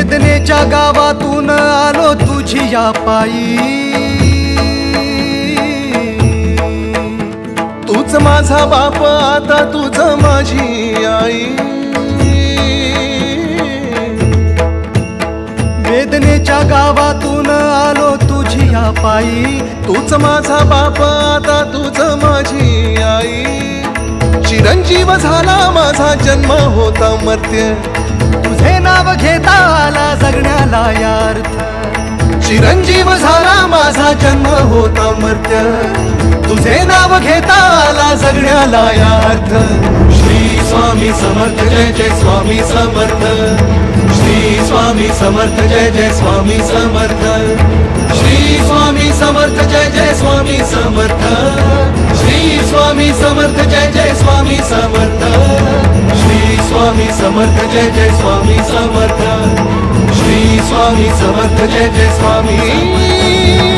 वेदनेच्या गावातून आलो तुझी या पायी, तूच माझा बाप आता तूच माझी आई। वेदनेच्या गावातून आलो तुझी या पायी, तूच माझा बाप आता तूच माझी आई। चिरंजीव झाला माझा जन्म होता मर्त्य, तुझे नाव घेता आला जगण्याला यार्थ। चिरंजीव झाला माझा जन्म होता मर्त्य, तुझे नाव घेता आला जगण्याला यार्थ। श्री स्वामी समर्थ जय जय स्वामी समर्थ, श्री स्वामी समर्थ जय जय स्वामी समर्थ, श्री स्वामी समर्थ जय जय स्वामी समर्थ, श्री स्वामी समर्थ जय जय स्वामी समर्थ, श्री स्वामी समर्थ जय जय स्वामी समर्थ, श्री स्वामी समर्थ जय जय स्वामी।